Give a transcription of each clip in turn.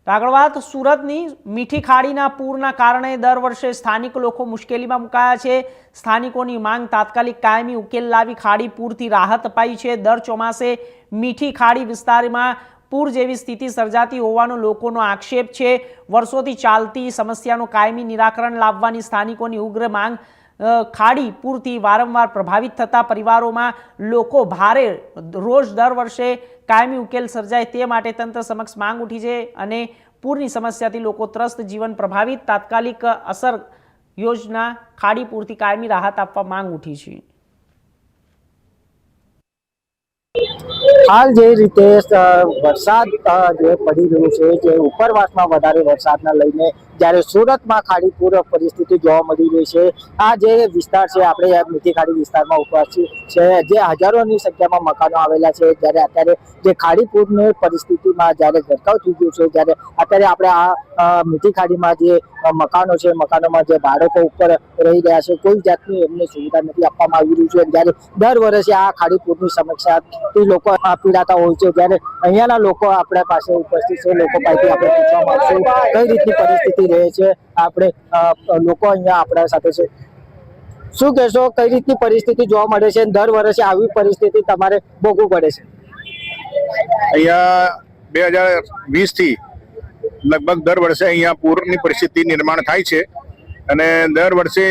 તો આગળ વાત સુરતની મીઠી ખાડીના પૂરના કારણે દર વર્ષે સ્થાનિક લોકો મુશ્કેલીમાં મુકાયા છે। સ્થાનિકોની માંગ તાત્કાલિક કાયમી ઉકેલ લાવી ખાડી પૂરથી રાહત અપાઈ છે। દર ચોમાસે મીઠી ખાડી વિસ્તારમાં પૂર જેવી સ્થિતિ સર્જાતી હોવાનો લોકોનો આક્ષેપ છે। વર્ષોથી ચાલતી સમસ્યાનું કાયમી નિરાકરણ લાવવાની સ્થાનિકોની ઉગ્ર માંગ ખાડી પૂરથી વારંવાર પ્રભાવિત થતા પરિવારોમાં લોકો ભારે રોજ દર વર્ષે કાયમી ઉકેલ સર્જાય તે માટે તંત્ર સમક્ષ માંગ ઉઠી છે અને પૂરની સમસ્યાથી લોકો ત્રસ્ત જીવન પ્રભાવિત તાત્કાલિક અસર યોજના ખાડી પૂરથી કાયમી રાહત આપવા માંગ ઉઠી છે। हाल जे रीते वरसाद जे पड़ी रह्यो छे जे उपरवासमां वधारे वरसादना लईने ज्यारे सूरतमां खाड़ी पूर परिस्थिति जोवा मळी रही छे। आ जे विस्तार छे आपणे मीठी खाड़ी विस्तारमां उपस्थित छे जे हजारोनी संख्यामां मकानो आवेला छे। ज्यारे अत्यारे जे खाड़ी पूરની परिस्थितिमां ज्यारे गरकाव थई गयो छे ज्यारे अत्यारे आपणे आ मीठी खाड़ीमां जे मकानो छे मकानोमां जे बाळको उपर रही रह्या छे कोई जातनी एમને सुविधा નથી આપવામાં આવી રહી છે। જ્યારે દર વર્ષે આ ખાડી પૂરની સમસ્યાથી લોકો પીડાતા હોય છે। જ્યારે અહીંયાના લોકો આપણા પાસે ઉપસ્થિત છે લોકો પાસેથી આપણે પૂછવા માંગશું કઈ રીતની પરિસ્થિતિ રહે છે। આપણે લોકો અહીંયા આપણા સાથે છે। શું કહેશો કઈ રીતની પરિસ્થિતિ જોવા મળે છે? દર વર્ષે આવી પરિસ્થિતિ તમારે ભોગવવું પડે છે? અહીંયા 2020 થી લગભગ દર વર્ષે અહીંયા પૂરની પરિસ્થિતિ નિર્માણ થાય છે અને દર વર્ષે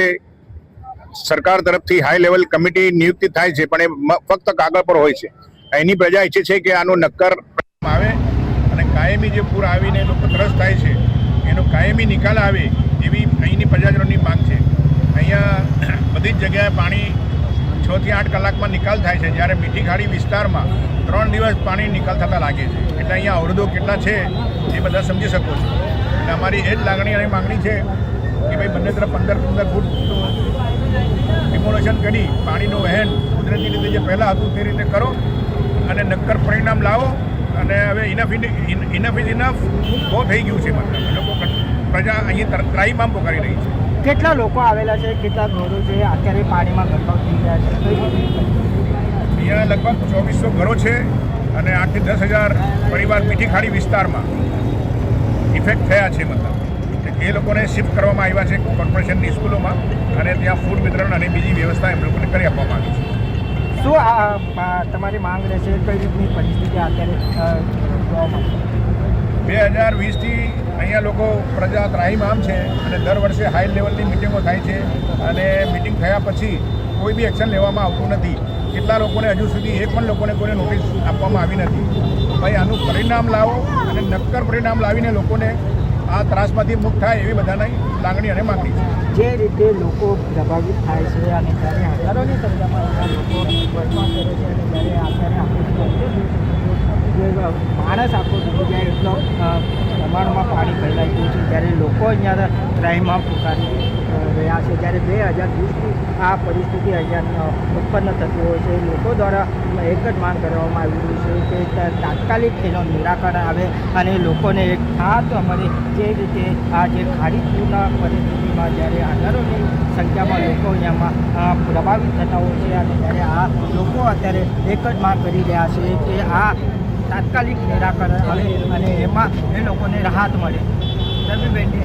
સરકાર તરફથી હાઈ લેવલ કમિટી નિયુક્તિ થાય છે પણ એ ફક્ત કાગળ પર હોય છે। અહીંની પ્રજા ઈચ્છે છે કે આનો નક્કર આવે અને કાયમી જે પૂર આવીને લોકો ત્રસ્ત થાય છે એનો કાયમી નિકાલ આવે એવી અહીંની પ્રજાજનોની માંગ છે। અહીંયા બધી જ જગ્યાએ પાણી 6 થી 8 કલાકમાં નિકાલ થાય છે જ્યારે મીઠી ખાડી વિસ્તારમાં 3 દિવસ પાણી નિકાલ થતા લાગે છે। એટલે અહીંયા અવરોધો કેટલા છે એ બધા સમજી શકો છો। એટલે અમારી એ જ લાગણી અને માંગણી છે કે ભાઈ બંને તરફ 15 ફૂટ ડિમોલેશન કરી પાણીનું વહેણ કુદરતી રીતે જે પહેલાં હતું તે રીતે કરો અને નક્કર પરિણામ લાવો। અને હવે ઇનફ ઇઝ ઇનફ બહુ થઈ ગયું છે। મતલબ લોકો પ્રજા અહીં ત્રાહીમામ પોકારી રહી છે। કેટલા લોકો આવેલા છે? કેટલા ઘરો છે અત્યારે પાણીમાં ગરકાવ થઈ ગયા છે? અહીંયા લગભગ 2400 ઘરો છે અને 8 થી 10,000 પરિવાર મીઠી ખાડી વિસ્તારમાં ઇફેક્ટ થયા છે। મતલબ એ લોકોને શિફ્ટ કરવામાં આવ્યા છે કોર્પોરેશનની સ્કૂલોમાં અને ત્યાં ફૂડ વિતરણ અને બીજી વ્યવસ્થા એમ લોકોને કરી આપવામાં આવી છે। શું તમારી માંગ રહેશે? કઈ રીતની પરિસ્થિતિ અત્યારે જોવા મળશે? 2020 થી અહીંયા લોકો પ્રજા ત્રાહીમામ છે અને દર વર્ષે હાઈ લેવલની મિટિંગો થાય છે અને મિટિંગ થયા પછી કોઈ બી એક્શન લેવામાં આવતું નથી। કેટલા લોકોને હજુ સુધી એક પણ લોકોને કોઈને નોટિસ આપવામાં આવી નથી। ભાઈ આનું પરિણામ લાવો અને નક્કર પરિણામ લાવીને લોકોને આ ત્રાસમાંથી મુક્ત થાય એવી બધાની લાગણી અને માંગણી છે। જે રીતે લોકો પ્રભાવિત થાય છે અને ત્યારે હજારોની સંખ્યામાં લોકો વર્તમાન કરે છે અને જ્યારે અત્યારે માણસ આખો ડૂબી જાય એટલો પ્રમાણમાં પાણી ફેલાઈ ગયું છે। ત્યારે લોકો અહીંયા ત્રાહીમામ પુકારી રહ્યા છે। જ્યારે 2020થી આ પરિસ્થિતિ અહીંયા ઉત્પન્ન થતી હોય છે। લોકો દ્વારા એક જ માંગ કરવામાં આવી રહી છે કે તાત્કાલિક તેનો નિરાકરણ આવે અને લોકોને એક હાથ મળે। જે રીતે આ જે ખાડી પૂરના પરિસ્થિતિમાં જ્યારે હજારોની સંખ્યામાં લોકો અહીંયામાં પ્રભાવિત થતા હોય છે અને ત્યારે આ લોકો અત્યારે એક જ માંગ કરી રહ્યા છે કે આ તાત્કાલિક નિરાકરણ આવે અને એમાં એ લોકોને રાહત મળે। રવિ બેન્ડે